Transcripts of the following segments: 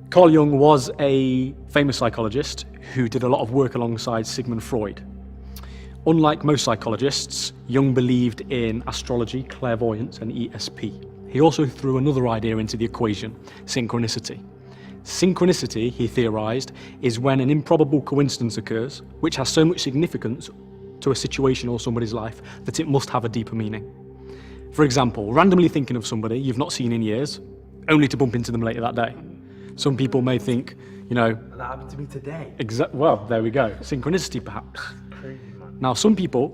Carl Jung was a famous psychologist who did a lot of work alongside Sigmund Freud. Unlike most psychologists, Jung believed in astrology, clairvoyance, and ESP. He also threw another idea into the equation, synchronicity. Synchronicity, he theorized, is when an improbable coincidence occurs, which has so much significance to a situation or somebody's life that it must have a deeper meaning. For example, randomly thinking of somebody you've not seen in years, only to bump into them later that day. Some people may think, you know... That happened to me today. Well, there we go. Synchronicity, perhaps. Crazy, man. Now, some people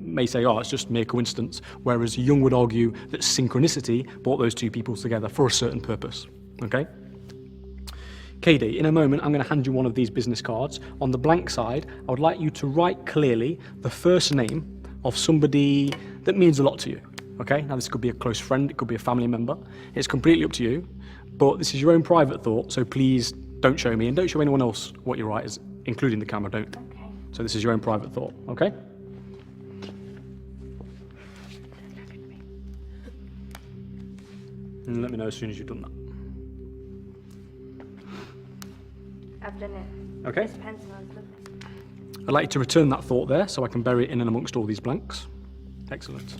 may say, oh, it's just mere coincidence, whereas Jung would argue that synchronicity brought those two people together for a certain purpose. Okay? Katie, in a moment, I'm going to hand you one of these business cards. On the blank side, I would like you to write clearly the first name of somebody that means a lot to you. Okay? Now, this could be a close friend, it could be a family member. It's completely up to you, but this is your own private thought, so please don't show me and don't show anyone else what you write, including the camera, don't. Okay. So this is your own private thought, okay? And let me know as soon as you've done that. I've done it. Okay. This pen smells lovely. I'd like you to return that thought there so I can bury it in and amongst all these blanks. Excellent.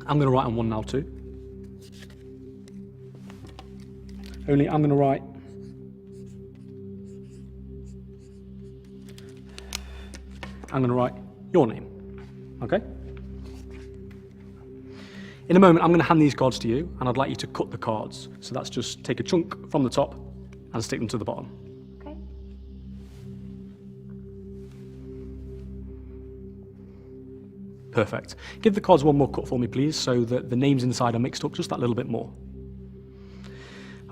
I'm going to write on one now too. Only I'm going to write your name, okay? In a moment, I'm going to hand these cards to you, and I'd like you to cut the cards. So that's just take a chunk from the top and stick them to the bottom. Okay. Perfect. Give the cards one more cut for me, please, so that the names inside are mixed up just that little bit more.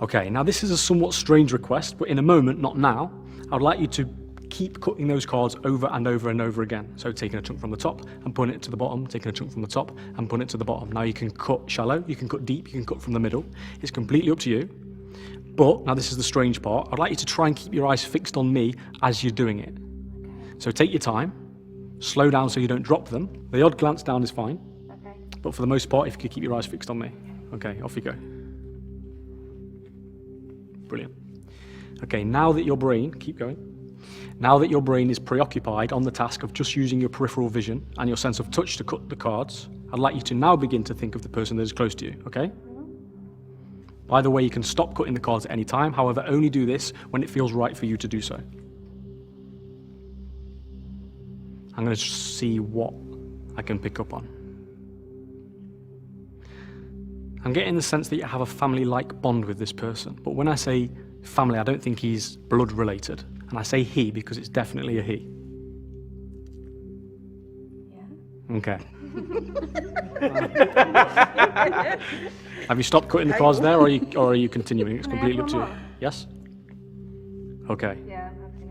Okay, now this is a somewhat strange request, but in a moment, not now, I'd like you to keep cutting those cards over and over and over again. So taking a chunk from the top and putting it to the bottom, taking a chunk from the top and putting it to the bottom. Now you can cut shallow, you can cut deep, you can cut from the middle. It's completely up to you. But, now this is the strange part, I'd like you to try and keep your eyes fixed on me as you're doing it. So take your time, slow down so you don't drop them. The odd glance down is fine. Okay. But for the most part, if you could keep your eyes fixed on me. Okay, off you go. Brilliant. Okay, now that your brain, keep going. Now that your brain is preoccupied on the task of just using your peripheral vision and your sense of touch to cut the cards, I'd like you to now begin to think of the person that is close to you, okay? By the way, you can stop cutting the cards at any time, however, only do this when it feels right for you to do so. I'm going to see what I can pick up on. I'm getting the sense that you have a family-like bond with this person, but when I say family, I don't think he's blood-related. And I say he because it's definitely a he. Yeah. Okay. Have you stopped cutting the cards there, or are you continuing? It's Can I completely have up to you. one more? Yes? Okay. Yeah, I'm happy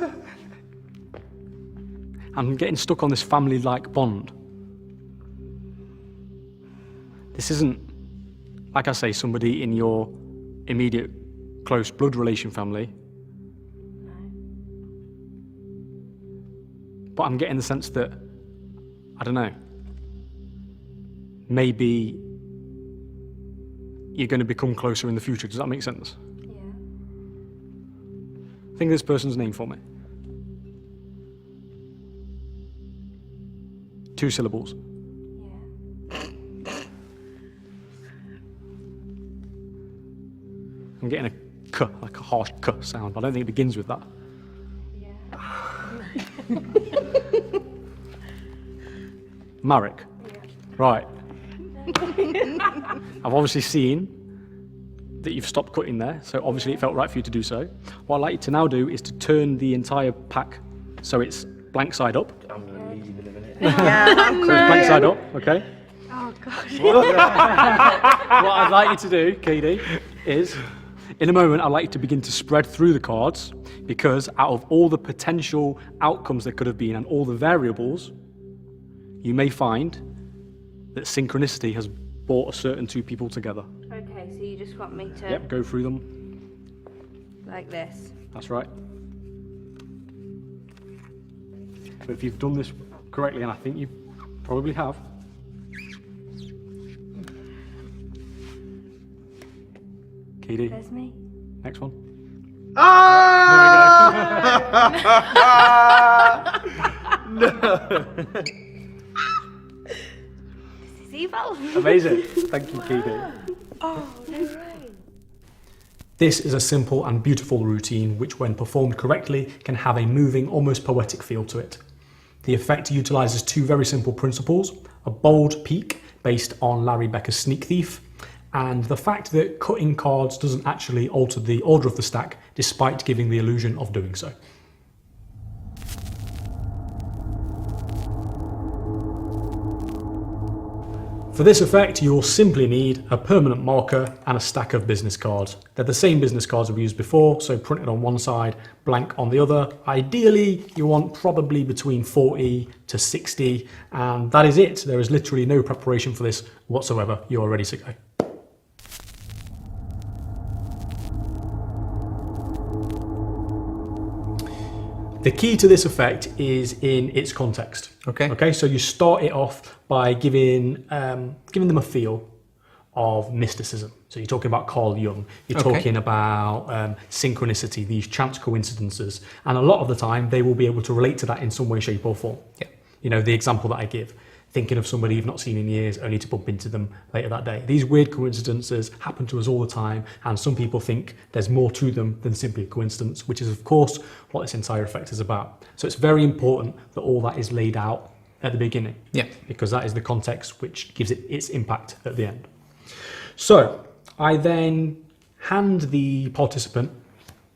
now. I'm getting stuck on this family-like bond. This isn't, like I say, somebody in your immediate close blood relation family. No. But I'm getting the sense that, I don't know, maybe you're going to become closer in the future. Does that make sense? Yeah. Think of this person's name for me. 2 syllables. Yeah. I'm getting a k, like a harsh k sound, but I don't think it begins with that. Yeah. Marek. Yeah. Right. I've obviously seen that you've stopped cutting there, so obviously it felt right for you to do so. What I'd like you to now do is to turn the entire pack so it's blank side up. I'm gonna leave in a minute. Yeah. So it's blank side up, okay? Oh gosh. What I'd like you to do, Katie, is in a moment I'd like you to begin to spread through the cards, because out of all the potential outcomes there could have been and all the variables, you may find that synchronicity has brought a certain 2 people together. Okay, so you just want me to Yep, go through them. like this. That's right. But if you've done this correctly, and I think you've Probably have. KD, There's me. next one. This is evil. Amazing. Thank you, KD. Oh, no way. This is a simple and beautiful routine which, when performed correctly, can have a moving, almost poetic feel to it. The effect utilises two very simple principles: a bold peak based on Larry Becker's Sneak Thief, and the fact that cutting cards doesn't actually alter the order of the stack despite giving the illusion of doing so. For this effect, you'll simply need a permanent marker and a stack of business cards. They're the same business cards we've used before, so printed on one side, blank on the other. Ideally, you want probably between 40 to 60, and that is it. There is literally no preparation for this whatsoever. You're ready to go. The key to this effect is in its context. Okay, so you start it off by giving them a feel of mysticism. So you're talking about Carl Jung, you're talking about synchronicity, these chance coincidences, and a lot of the time they will be able to relate to that in some way, shape or form. Yeah. You know, the example that I give, thinking of somebody you've not seen in years only to bump into them later that day. These weird coincidences happen to us all the time, and some people think there's more to them than simply a coincidence, which is of course what this entire effect is about. So it's very important that all that is laid out at the beginning, because that is the context which gives it its impact at the end. So I then hand the participant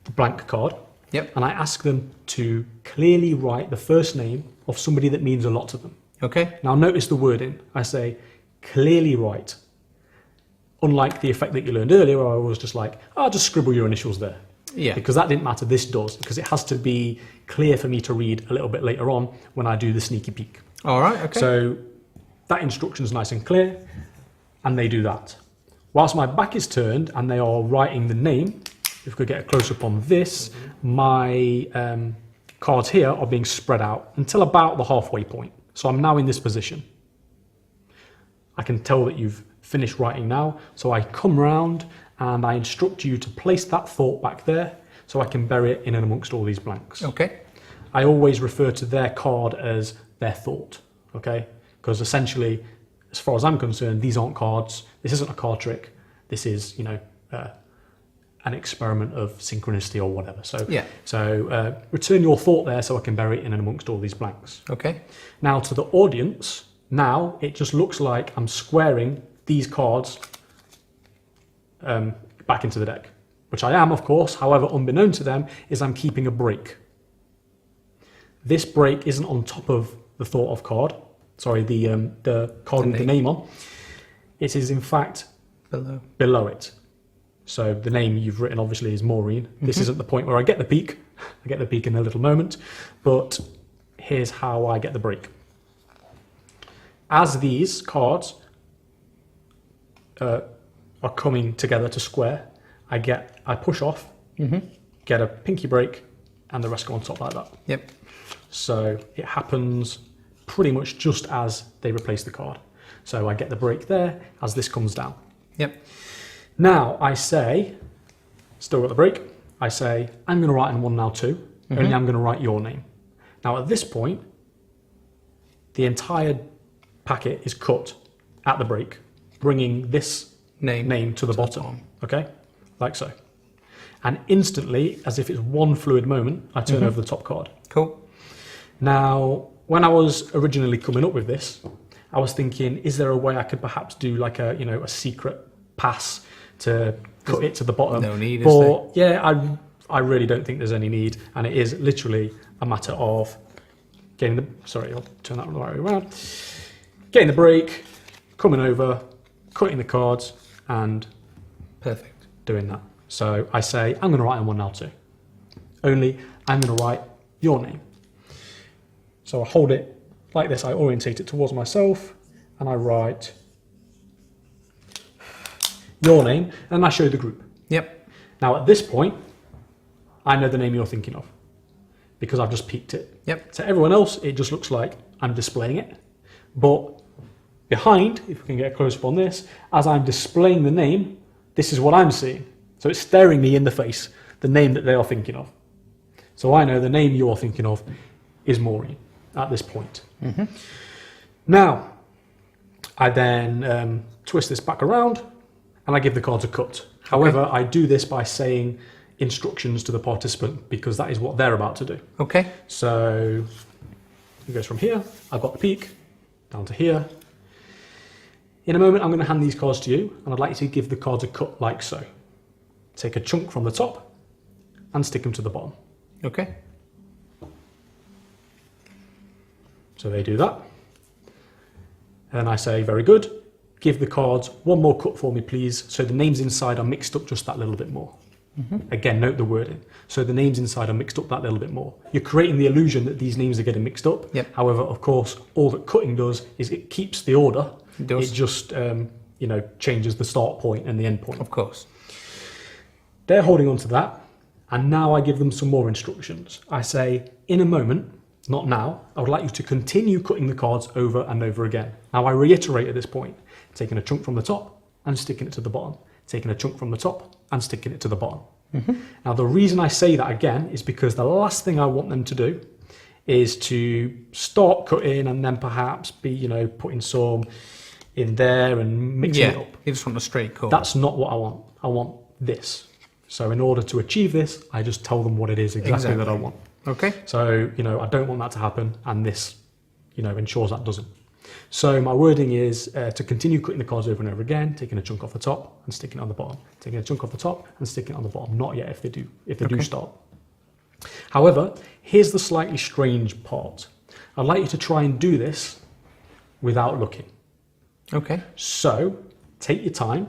the blank card, and I ask them to clearly write the first name of somebody that means a lot to them. Now notice the wording. I say clearly write. Unlike the effect that you learned earlier, where I was just like, oh, just scribble your initials there. Because that didn't matter. This does, because it has to be clear for me to read a little bit later on when I do the sneaky peek. So that instruction is nice and clear, and they do that. Whilst my back is turned and they are writing the name, if we could get a close up on this, my cards here are being spread out until about the halfway point. So I'm now in this position. I can tell that you've finished writing now, so I come round and I instruct you to place that thought back there so I can bury it in and amongst all these blanks. I always refer to their card as their thought, because essentially, as far as I'm concerned, these aren't cards. This isn't a card trick. This is, you know, an experiment of synchronicity or whatever. So, return your thought there so I can bury it in and amongst all these blanks. Now to the audience, now it just looks like I'm squaring these cards back into the deck, which I am, of course. However, unbeknown to them is I'm keeping a break. This break isn't on top of the thought of card. Sorry, the card with the name on. It is in fact below it. So the name you've written obviously is Maureen. This isn't the point where I get the peak. I get the peak in a little moment, but here's how I get the break. As these cards are coming together to square, I push off, get a pinky break, and the rest go on top like that. So it happens pretty much just as they replace the card. So I get the break there as this comes down. Now I say, still got the break, I say, I'm going to write in one now too, only I'm going to write your name. Now at this point, the entire packet is cut at the break, bringing this name to the bottom, like so. And instantly, as if it's one fluid moment, I turn over the top card. Now, when I was originally coming up with this, I was thinking, is there a way I could perhaps do like a, you know, a secret pass to cut it to the bottom? No need, but is there? Yeah, I really don't think there's any need, and it is literally a matter of getting the, sorry, I'll turn that the right way around, getting the break, coming over, cutting the cards, and doing that. So I say, I'm going to write in one now too. Only I'm going to write your name. So I hold it like this, I orientate it towards myself, and I write your name, and I show the group. Now at this point, I know the name you're thinking of, because I've just peeked it. To everyone else, it just looks like I'm displaying it. But behind, if we can get a close up on this, as I'm displaying the name, this is what I'm seeing. So it's staring me in the face, the name that they are thinking of. So I know the name you are thinking of is Maureen at this point. Now, I then twist this back around and I give the cards a cut. However, I do this by saying instructions to the participant because that is what they're about to do. Okay. So it goes from here, I've got the peak, down to here. In a moment, I'm going to hand these cards to you, and I'd like you to give the cards a cut like so. Take a chunk from the top and stick them to the bottom. Okay. So they do that. And I say, very good. Give the cards one more cut for me, please. So the names inside are mixed up just that little bit more. Again, note the wording. So the names inside are mixed up that little bit more. You're creating the illusion that these names are getting mixed up. Yep. However, of course, all that cutting does is it keeps the order. It does. It just, changes the start point and the end point. Of course. They're holding on to that. And now I give them some more instructions. I say, in a moment, not now, I would like you to continue cutting the cards over and over again. Now I reiterate at this point, taking a chunk from the top and sticking it to the bottom. Taking a chunk from the top and sticking it to the bottom. Now the reason I say that again is because the last thing I want them to do is to start cutting and then perhaps be, putting some in there and mixing it up. You just want a straight cut. That's not what I want. I want this. So in order to achieve this, I just tell them what it is exactly that I want. Okay. So, I don't want that to happen, and this, ensures that doesn't. So my wording is to continue cutting the cards over and over again, taking a chunk off the top and sticking it on the bottom, taking a chunk off the top and sticking it on the bottom. Not yet if they do start. However, here's the slightly strange part. I'd like you to try and do this without looking. Okay. So take your time,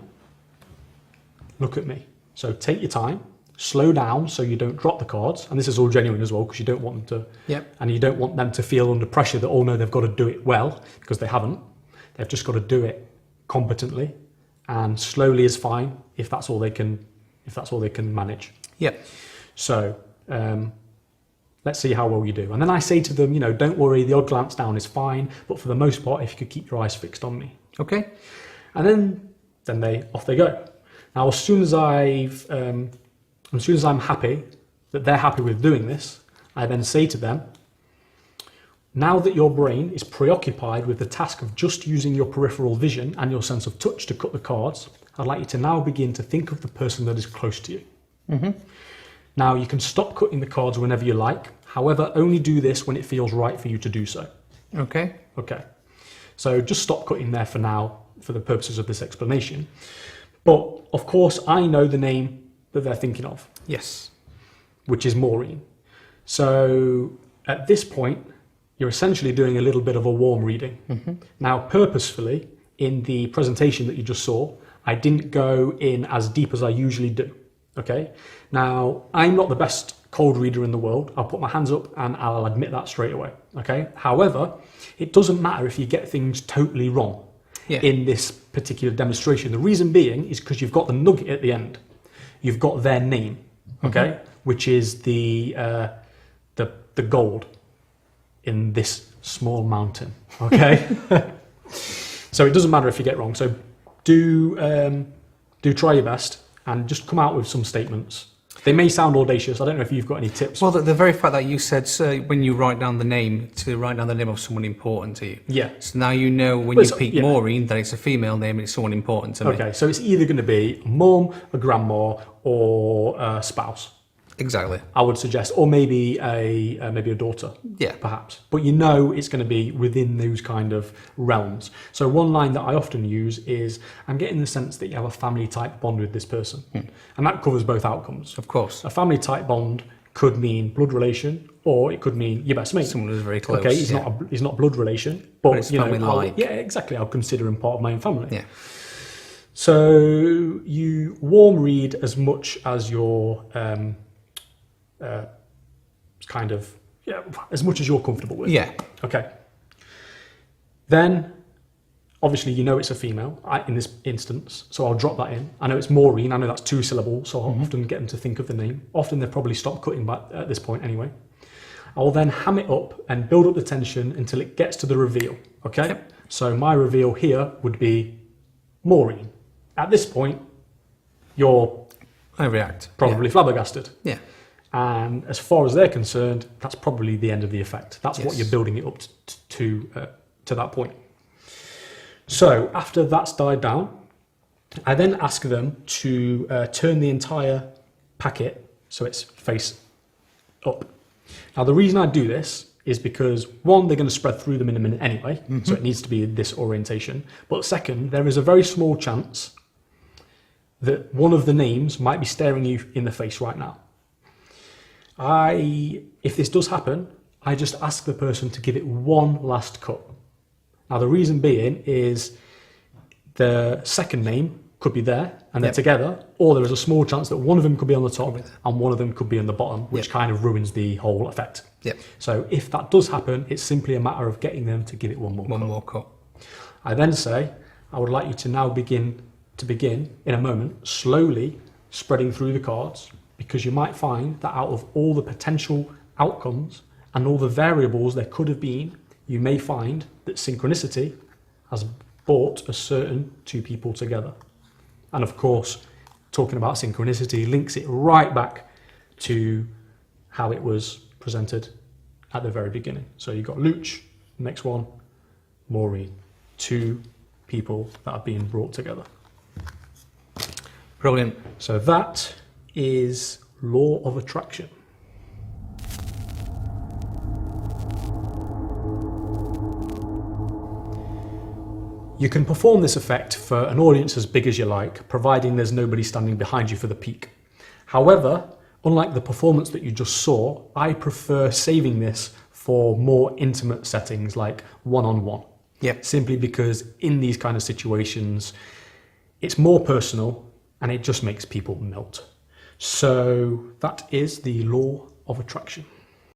look at me. So take your time, slow down so you don't drop the cards. And this is all genuine as well because you don't want them to, Yep. and you don't want them to feel under pressure that, oh no, they've got to do it well, because they haven't. They've just got to do it competently, and slowly is fine if that's all they can manage. Yep. So let's see how well you do. And then I say to them, don't worry, the odd glance down is fine, but for the most part, if you could keep your eyes fixed on me. Okay. And then off they go. Now, as soon as I'm happy that they're happy with doing this, I then say to them, now that your brain is preoccupied with the task of just using your peripheral vision and your sense of touch to cut the cards, I'd like you to now begin to think of the person that is close to you. Now, you can stop cutting the cards whenever you like. However, only do this when it feels right for you to do so. Okay. Okay. So just stop cutting there for now, for the purposes of this explanation. But, of course, I know the name that they're thinking of, Yes. which is Maureen. So, at this point, you're essentially doing a little bit of a warm reading. Now, purposefully, in the presentation that you just saw, I didn't go in as deep as I usually do. Okay? Now, I'm not the best cold reader in the world. I'll put my hands up and I'll admit that straight away. Okay? However, it doesn't matter if you get things totally wrong. Yeah. In this particular demonstration. The reason being is because you've got the nugget at the end. You've got their name, okay, which is the gold in this small mountain, okay. So it doesn't matter if you get wrong. So do try your best and just come out with some statements. They may sound audacious. I don't know if you've got any tips. Well, the very fact that you said when you write down the name, to write down the name of someone important to you. Yeah. So now you know when Well, you pick yeah. Maureen that it's a female name and it's someone important to me. Okay, so it's either going to be a mum, a grandma, or a spouse. Exactly. I would suggest, or maybe a daughter, Yeah. perhaps. But it's going to be within those kind of realms. So one line that I often use is, I'm getting the sense that you have a family type bond with this person. And that covers both outcomes. Of course. A family type bond could mean blood relation, or it could mean your best mate. Someone who's very close. Okay, he's not blood relation, but it's family-like. yeah, exactly. I'll consider him part of my own family. Yeah. So you warm read as much as your as much as you're comfortable with. Yeah. Okay. Then, obviously, it's a female in this instance, so I'll drop that in. I know it's Maureen. I know that's 2 syllables, so I'll often get them to think of the name. Often they've probably stopped cutting back at this point anyway. I will then ham it up and build up the tension until it gets to the reveal. Okay. Yep. So my reveal here would be Maureen. At this point, you're I react. probably flabbergasted. Yeah. And as far as they're concerned, that's probably the end of the effect. That's what Yes. you're building it up to that point. So after that's died down, I then ask them to turn the entire packet so it's face up. Now the reason I do this is because one, they're going to spread through them in a minute anyway, so it needs to be this orientation. But second, there is a very small chance that one of the names might be staring you in the face right now. If this does happen, I just ask the person to give it one last cut. Now the reason being is the second name could be there and they're Yep. together, or there is a small chance that one of them could be on the top and one of them could be on the bottom, which Yep. kind of ruins the whole effect. Yep. So if that does happen, it's simply a matter of getting them to give it one more One cut. more cut. I then say, I would like you to now begin in a moment, slowly spreading through the cards, because you might find that out of all the potential outcomes and all the variables there could have been, you may find that synchronicity has brought a certain two people together. And of course, talking about synchronicity links it right back to how it was presented at the very beginning. So you've got Luch, next one, Maureen, two people that are being brought together. Brilliant. So that is law of attraction. You can perform this effect for an audience as big as you like, providing there's nobody standing behind you for the peak. However, unlike the performance that you just saw, I prefer saving this for more intimate settings like one-on-one. Yep. Simply because in these kind of situations, it's more personal and it just makes people melt. So that is the law of attraction.